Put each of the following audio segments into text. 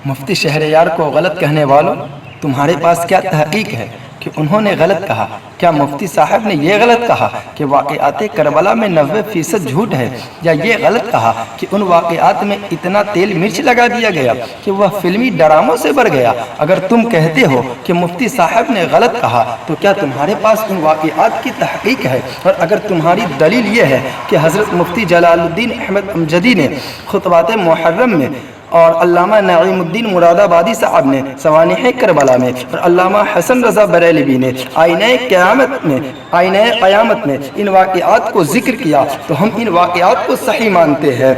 مفتی شہریار کو غلط کہنے والوں، تمہارے پاس کیا تحقیق ہے کہ انہوں نے غلط کہا؟ کیا مفتی صاحب نے یہ غلط کہا کہ واقعات کربلا میں 90% جھوٹ ہے، یا یہ غلط کہا کہ ان واقعات میں اتنا تیل مرچ لگا دیا گیا کہ وہ فلمی ڈراموں سے بھر گیا؟ اگر تم کہتے ہو کہ مفتی صاحب نے غلط کہا تو کیا تمہارے پاس ان واقعات کی تحقیق ہے؟ اور اگر تمہاری دلیل یہ ہے کہ حضرت مفتی جلال الدین احمد امجدی نے خطبات محرم میں، اور علامہ نعیم الدین مراد آبادی صاحب نے سوانح کربلا میں، اور علامہ حسن رضا بریلوی نے آئینہ قیامت میں ان واقعات کو ذکر کیا، تو ہم ان واقعات کو صحیح مانتے ہیں،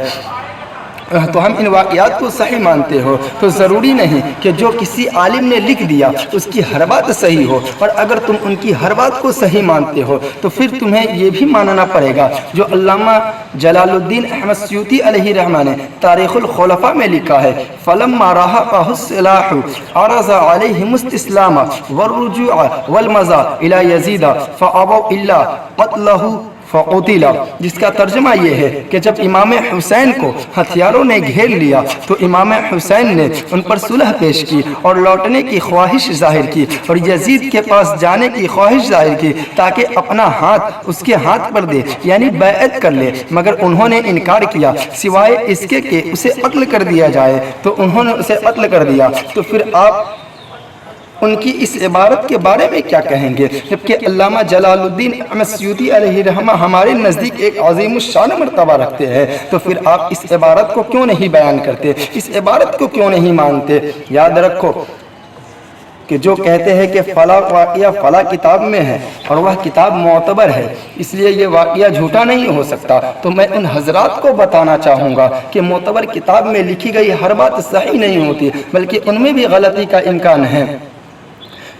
تو ضروری نہیں کہ جو کسی عالم نے لکھ دیا اس کی ہر بات صحیح ہو، اور اگر تم ان کی ہر بات کو صحیح مانتے ہو تو پھر تمہیں یہ بھی ماننا پڑے گا جو علامہ جلال الدین احمد سیوطی علیہ رحمہ نے تاریخ الخلفاء میں لکھا ہے: فلما رَاحَقَهُ السلاح عرض علیہم الاستسلام والرجوع والمضى الى یزید فابوا الا قتلہ فقتل، جس کا ترجمہ یہ ہے کہ جب امام حسین کو ہتھیاروں نے گھیر لیا تو امام حسین نے ان پر صلح پیش کی اور لوٹنے کی خواہش ظاہر کی، اور یزید کے پاس جانے کی خواہش ظاہر کی تاکہ اپنا ہاتھ اس کے ہاتھ پر دے، یعنی بیعت کر لے، مگر انہوں نے انکار کیا سوائے اس کے کہ اسے قتل کر دیا جائے، تو انہوں نے اسے قتل کر دیا۔ تو پھر آپ ان کی اس عبارت کے بارے میں کیا کہیں گے؟ جبکہ علامہ جلال الدین احمد سیوطی علیہ رحمہ ہمارے نزدیک ایک عظیم الشان مرتبہ رکھتے ہیں، تو پھر آپ اس عبارت کو کیوں نہیں بیان کرتے، اس عبارت کو کیوں نہیں مانتے؟ یاد رکھو کہ جو کہتے ہیں کہ فلاں واقعہ فلاں کتاب میں ہے اور وہ کتاب معتبر ہے، اس لیے یہ واقعہ جھوٹا نہیں ہو سکتا، تو میں ان حضرات کو بتانا چاہوں گا کہ معتبر کتاب میں لکھی گئی ہر بات صحیح نہیں ہوتی، بلکہ ان میں بھی غلطی کا امکان ہے،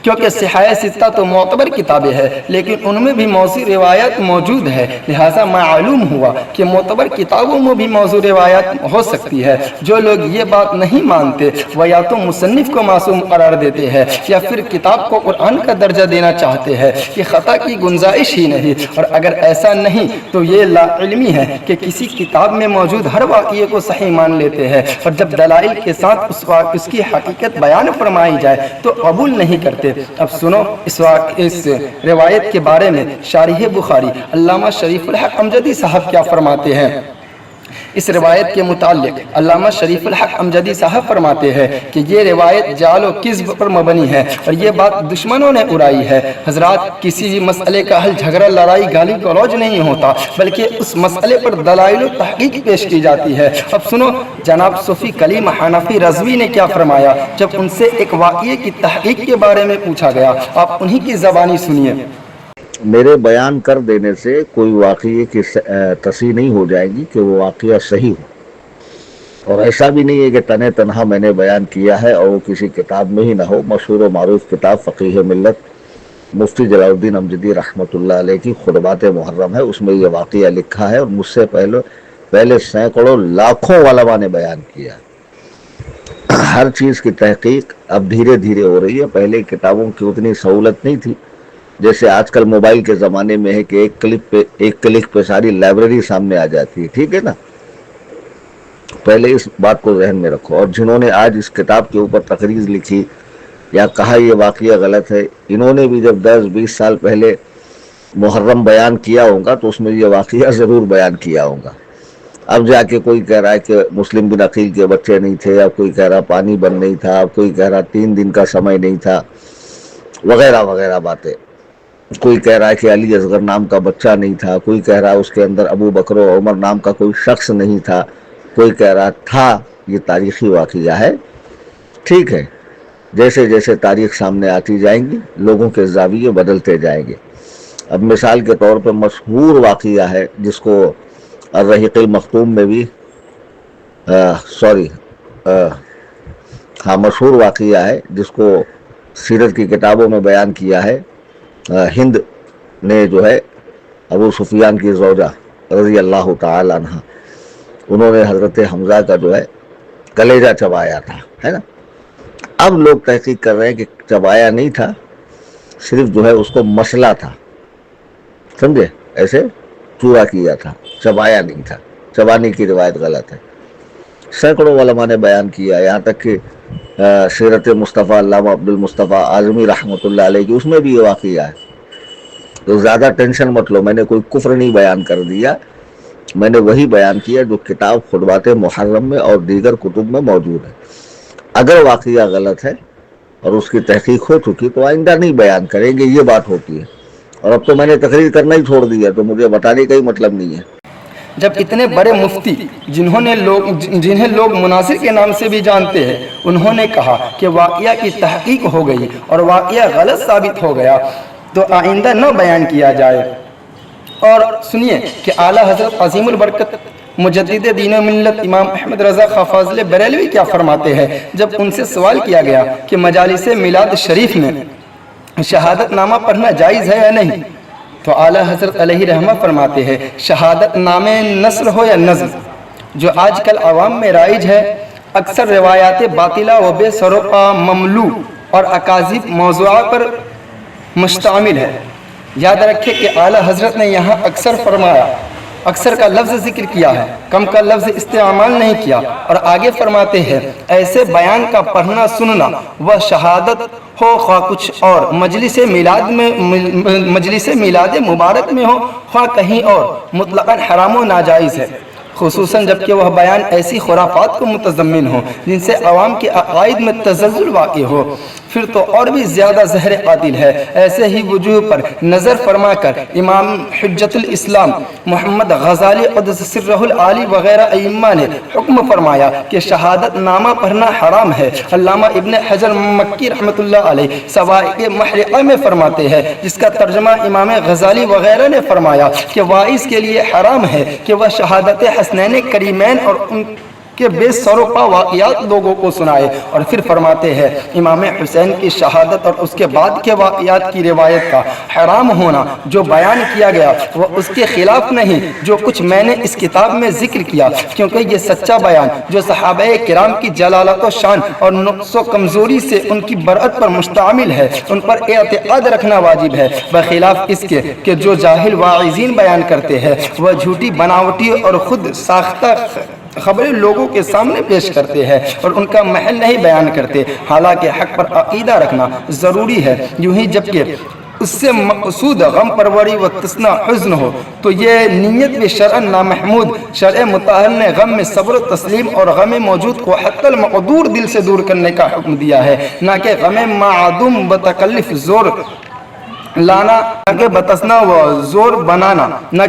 کیونکہ صحاح ستہ تو معتبر کتابیں ہیں لیکن ان میں بھی موضوع روایات موجود ہے، لہٰذا معلوم ہوا کہ معتبر کتابوں میں بھی موضوع روایات ہو سکتی ہے۔ جو لوگ یہ بات نہیں مانتے وہ یا تو مصنف کو معصوم قرار دیتے ہیں یا پھر کتاب کو قرآن کا درجہ دینا چاہتے ہیں، یہ خطا کی گنجائش ہی نہیں، اور اگر ایسا نہیں تو یہ لا علمی ہے کہ کسی کتاب میں موجود ہر واقعے کو صحیح مان لیتے ہیں، اور جب دلائل کے ساتھ اس کی حقیقت بیان فرمائی جائے تو قبول نہیں کرتے۔ اب سنو اس روایت کے بارے میں شارح بخاری علامہ شریف الحق امجدی صاحب کیا فرماتے ہیں۔ اس روایت کے متعلق علامہ شریف الحق امجدی صاحب فرماتے ہیں کہ یہ روایت جعل و کذب پر مبنی ہے اور یہ بات دشمنوں نے اڑائی ہے۔ حضرات، کسی بھی مسئلے کا حل جھگڑا، لڑائی، گالی گلوچ نہیں ہوتا، بلکہ اس مسئلے پر دلائل و تحقیق پیش کی جاتی ہے۔ اب سنو جناب صوفی کلیم حنفی رضوی نے کیا فرمایا جب ان سے ایک واقعے کی تحقیق کے بارے میں پوچھا گیا، آپ انہی کی زبانی سنیے۔ میرے بیان کر دینے سے کوئی واقعے کی تصحیح نہیں ہو جائے گی کہ وہ واقعہ صحیح ہو، اور ایسا بھی نہیں ہے کہ تنہا میں نے بیان کیا ہے اور وہ کسی کتاب میں ہی نہ ہو۔ مشہور و معروف کتاب فقیہ ملت مفتی جلال الدین امجدی رحمۃ اللہ علیہ کی خطبات محرم ہے، اس میں یہ واقعہ لکھا ہے، اور مجھ سے پہلے سینکڑوں لاکھوں علماء نے بیان کیا۔ ہر چیز کی تحقیق اب دھیرے دھیرے ہو رہی ہے، پہلے کتابوں کی اتنی سہولت نہیں تھی جیسے آج کل موبائل کے زمانے میں ہے کہ ایک کلک پہ ساری لائبریری سامنے آ جاتی ہے، ٹھیک ہے نا؟ پہلے اس بات کو ذہن میں رکھو، اور جنہوں نے آج اس کتاب کے اوپر تقریر لکھی یا کہا یہ واقعہ غلط ہے، انہوں نے بھی جب 10-20 سال پہلے محرم بیان کیا ہوگا تو اس میں یہ واقعہ ضرور بیان کیا ہوگا۔ اب جا کے کوئی کہہ رہا ہے کہ مسلم بن عقیل کے بچے نہیں تھے، اب کوئی کہہ رہا پانی بند نہیں تھا، اب کوئی کہہ رہا 3 دن کا سمے نہیں تھا، وغیرہ وغیرہ باتیں۔ کوئی کہہ رہا ہے کہ علی اصغر نام کا بچہ نہیں تھا، کوئی کہہ رہا ہے اس کے اندر ابو بکر و عمر نام کا کوئی شخص نہیں تھا، کوئی کہہ رہا تھا۔ یہ تاریخی واقعہ ہے، ٹھیک ہے؟ جیسے جیسے تاریخ سامنے آتی جائیں گی لوگوں کے زاویے بدلتے جائیں گے۔ اب مثال کے طور پہ مشہور واقعہ ہے جس کو الرحیق المختوم میں بھی مشہور واقعہ ہے جس کو سیرت کی کتابوں میں بیان کیا ہے۔ ہند نے جو ہے ابو سفیان کی زوجہ رضی اللہ تعالی عنہ، انہوں نے حضرت حمزہ کا جو ہے کلیجہ چبایا تھا، ہے نا؟ اب لوگ تحقیق کر رہے ہیں کہ چبایا نہیں تھا، صرف جو ہے اس کو مسلا تھا، سمجھے؟ ایسے چورا کیا تھا، چبایا نہیں تھا، چبانے کی روایت غلط ہے۔ سینکڑوں علماء نے بیان کیا، یہاں تک کہ سیرت مصطفیٰ علامہ عبدالمصطفیٰ اعظمی رحمۃ اللہ علیہ کی، اس میں بھی یہ واقعہ ہے. تو زیادہ ٹینشن مت لو، میں نے کوئی کفر نہیں بیان کر دیا، میں نے وہی بیان کیا جو کتاب خطبات محرم میں اور دیگر کتب میں موجود ہے. اگر واقعہ غلط ہے اور اس کی تحقیق ہو چکی تو آئندہ نہیں بیان کریں گے، یہ بات ہوتی ہے. اور اب تو میں نے تقریر کرنا ہی چھوڑ دیا، تو مجھے بتانے کا ہی مطلب نہیں ہے. جب اتنے بڑے مفتی جنہیں لوگ مناصر کے نام سے بھی جانتے ہیں، انہوں نے کہا کہ واقعہ کی تحقیق ہو گئی اور واقعہ غلط ثابت ہو گیا تو آئندہ نہ بیان کیا جائے. اور سنیے کہ اعلیٰ حضرت عظیم البرکت مجدد دین و ملت امام احمد رضا خاں فاضل بریلوی کیا فرماتے ہیں جب ان سے سوال کیا گیا کہ مجالس میلاد شریف میں شہادت نامہ پڑھنا جائز ہے یا نہیں، تو اعلیٰ حضرت علیہ رحمہ فرماتے ہیں شہادت نامے نثر ہو یا نظم، جو آج کل عوام میں رائج ہے، اکثر روایات باطلہ و بے سروپا مملو اور اکاذب موضوعات پر مشتمل ہے. یاد رکھے کہ اعلیٰ حضرت نے یہاں اکثر فرمایا، اکثر کا لفظ ذکر کیا ہے، کم کا لفظ استعمال نہیں کیا. اور آگے فرماتے ہیں ایسے بیان کا پڑھنا سننا وہ شہادت ہو خواہ کچھ اور مجلس میلاد مبارک میں ہو خواہ کہیں اور، مطلقاً حرام و ناجائز ہے، خصوصاً جبکہ وہ بیان ایسی خرافات کو متضمن ہو جن سے عوام کے عقائد میں تزلزل واقع ہو، پھر تو اور بھی زیادہ زہر قاتل ہے. ایسے ہی وجوہ پر نظر فرما کر امام حجت الاسلام محمد غزالی قدس سرہ العالی وغیرہ ائمہ نے حکم فرمایا کہ شہادت نامہ پڑھنا حرام ہے. علامہ ابن حجر مکی رحمۃ اللہ علیہ سوائق محرقہ میں فرماتے ہیں، جس کا ترجمہ امام غزالی وغیرہ نے فرمایا کہ واعظ کے لیے حرام ہے کہ وہ شہادت حسنین کریمین اور ان کہ بے سروپا واقعات لوگوں کو سنائے. اور پھر فرماتے ہیں امام حسین کی شہادت اور اس کے بعد کے واقعات کی روایت کا حرام ہونا جو بیان کیا گیا وہ اس کے خلاف نہیں جو کچھ میں نے اس کتاب میں ذکر کیا، کیونکہ یہ سچا بیان جو صحابہ کرام کی جلالت و شان اور نقص و کمزوری سے ان کی برأت پر مشتمل ہے، ان پر اعتقاد رکھنا واجب ہے، بخلاف اس کے کہ جو جاہل واعظین بیان کرتے ہیں وہ جھوٹی بناوٹی اور خود ساختہ خبریں لوگوں کے سامنے پیش کرتے ہیں اور ان کا محل نہیں بیان کرتے. حالانکہ حق پر عقیدہ رکھنا ضروری ہے، یوں ہی جبکہ اس سے مقصود غم پروری و تسنا حزن ہو تو یہ نیت بھی شرعاً نامحمود. شرع مطہر نے غم میں صبر و تسلیم اور غم موجود کو حتی المقدور دل سے دور کرنے کا حکم دیا ہے، نہ کہ غم معدوم بتکلف زور لانا، نہ کہ بتسنا و زور بنانا، نہ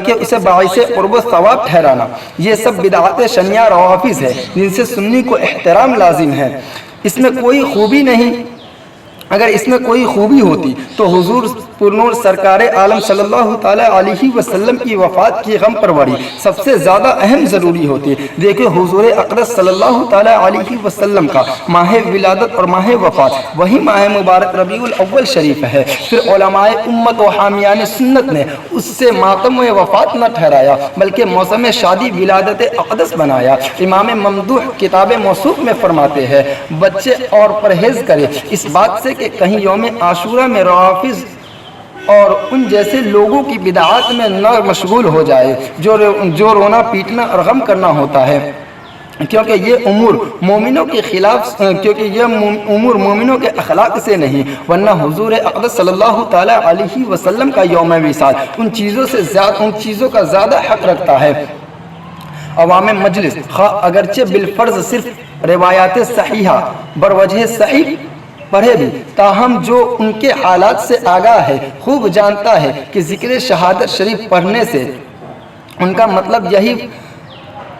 کہ اسے باعث قرب و ثواب ٹھہرانا. یہ سب بدعات شنیع روافظ ہے جن سے سنی کو احترام لازم ہے. اس میں کوئی خوبی نہیں، اگر اس میں کوئی خوبی ہوتی تو حضور پرنور سرکار عالم صلی اللہ تعالی علیہ وسلم کی وفات کی غم پروری سب سے زیادہ اہم ضروری ہوتی. دیکھیں حضور اقدس صلی اللہ تعالی علیہ وسلم کا ماہ ولادت اور ماہ وفات وہی ماہ مبارک ربیع الاول شریف ہے. پھر علماء امت و حامیان سنت نے اس سے ماتم وفات نہ ٹھہرایا بلکہ موسم شادی ولادت اقدس بنایا. امام ممدوح کتاب موصوف میں فرماتے ہیں بچے اور پرہیز کرے اس بات سے کہ کہیں یوم عاشورہ میں روافظ اور ان جیسے لوگوں کی بدعات میں نہ مشغول ہو جائے جو رونا پیٹنا اور غم کرنا ہوتا ہے، کیونکہ یہ امور مومنوں کے خلاف، کیونکہ یہ امور مومنوں کے اخلاق سے نہیں، ورنہ حضور اقدس صلی اللہ تعالی علیہ وسلم کا یوم وصال ان چیزوں کا زیادہ حق رکھتا ہے. عوام مجلس خواہ اگرچہ بالفرض صرف روایات صحیحہ بروجہ صحیح پڑھے بھی، تاہم جو ان کے حالات سے آگاہ ہے خوب جانتا ہے کہ ذکر شہادت شریف پڑھنے سے ان کا مطلب یہی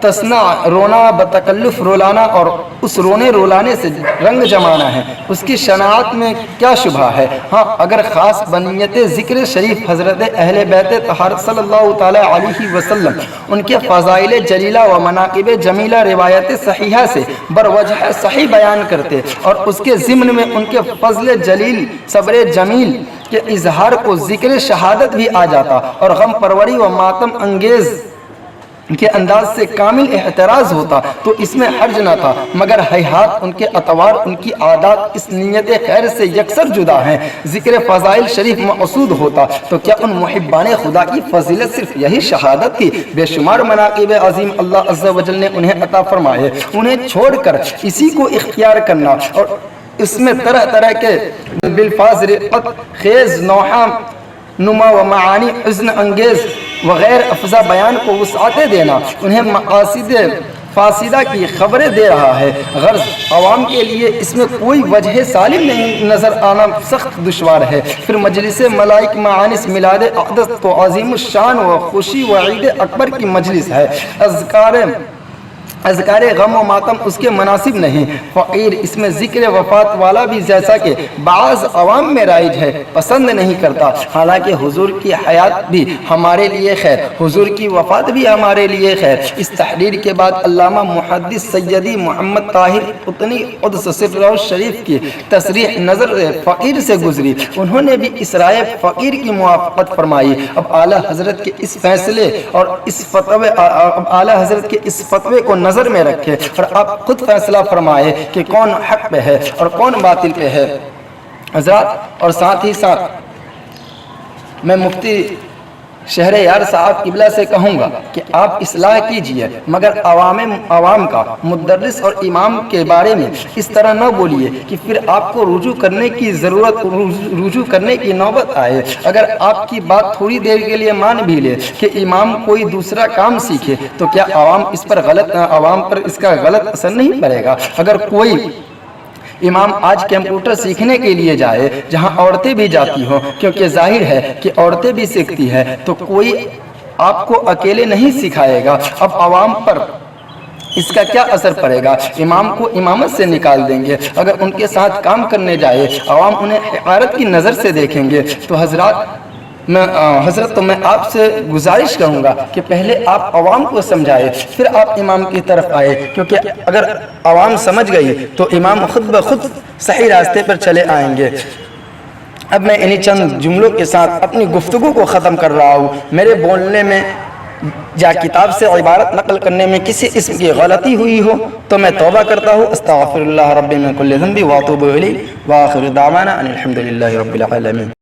تسنا رونا بتکلف رولانا اور اس رونے رولانے سے رنگ جمانا ہے. اس کی شناعت میں کیا شبہ ہے؟ ہاں اگر خاص بنیت ذکر شریف حضرت اہل بیت طہارت صلی اللہ تعالی علیہ وسلم ان کے فضائل جلیلہ و مناقب جمیلہ روایت صحیحہ سے بروجہ صحیح بیان کرتے اور اس کے ضمن میں ان کے فضل جلیل صبر جمیل کے اظہار کو ذکر شہادت بھی آ جاتا اور غم پروری و ماتم انگیز کے انداز سے کامل احتراز ہوتا تو اس میں حرج نہ تھا، مگر ہیہات ان کے اطوار، ان کی عادات اس نیت خیر سے یکسر جدا ہیں۔ ذکر فضائل شریف مقصود ہوتا تو کیا ان محبان خدا کی فضیلت صرف یہی شہادت تھی؟ بے شمار مناقب عظیم اللہ عز و جل نے انہیں عطا فرمائے، انہیں چھوڑ کر اسی کو اختیار کرنا اور اس میں طرح طرح کے بالفاظ رقت خیز نوحہ نما و معانی حزن انگیز وغیر افزا بیان کو وسعت دینا انہیں مقاصد فاسدہ کی خبریں دے رہا ہے۔ غرض عوام کے لیے اس میں کوئی وجہ سالم نہیں نظر آنا سخت دشوار ہے۔ پھر مجلس ملائک معانس میلاد اقدس تو عظیم الشان و خوشی و عید اکبر کی مجلس ہے، اذکار غم و ماتم اس کے مناسب نہیں۔ فقیر اس میں ذکر وفات والا بھی جیسا کہ بعض عوام میں رائج ہے پسند نہیں کرتا، حالانکہ حضور کی حیات بھی ہمارے لیے خیر، حضور کی وفات بھی ہمارے لیے خیر۔ اس تحریر کے بعد علامہ محدث سیدی محمد طاہر قطنی قدس سرہ شریف کی تصریح نظر فقیر سے گزری، انہوں نے بھی اس رائے فقیر کی موافقت فرمائی۔ اب اعلیٰ حضرت کے اس فیصلے اور اس فتوے کو نظر میں رکھے اور آپ خود فیصلہ فرمائے کہ کون حق پہ ہے اور کون باطل پہ ہے۔ حضرات، اور ساتھ ہی ساتھ میں مفتی شہر یار صاحب قبلہ سے کہوں گا کہ آپ اصلاح کیجئے، مگر عوام کا مدرس اور امام کے بارے میں اس طرح نہ بولیے کہ پھر آپ کو رجوع کرنے کی نوبت آئے۔ اگر آپ کی بات تھوڑی دیر کے لیے مان بھی لے کہ امام کوئی دوسرا کام سیکھے تو کیا عوام پر اس کا غلط اثر نہیں پڑے گا؟ اگر کوئی امام آج کمپیوٹر سیکھنے کے لیے جائے جہاں عورتیں بھی جاتی ہوں، کیونکہ ظاہر ہے کہ عورتیں بھی سیکھتی ہیں، تو کوئی آپ کو اکیلے نہیں سکھائے گا۔ اب عوام پر اس کا کیا اثر پڑے گا؟ امام کو امامت سے نکال دیں گے۔ اگر ان کے ساتھ کام کرنے جائے عوام انہیں حقارت کی نظر سے دیکھیں گے۔ تو حضرت میں آپ سے گزارش کروں گا کہ پہلے آپ عوام کو سمجھائے، پھر آپ امام کی طرف آئے، کیونکہ اگر عوام سمجھ گئی تو امام خود بخود صحیح راستے پر چلے آئیں گے۔ اب میں انہی چند جملوں کے ساتھ اپنی گفتگو کو ختم کر رہا ہوں۔ میرے بولنے میں یا کتاب سے عبارت نقل کرنے میں کسی قسم کی غلطی ہوئی ہو تو میں توبہ کرتا ہوں۔ استغفر اللہ ربی من کل ذنب واتوب الیہ، وآخر دعوانا ان الحمد للہ رب العالمین۔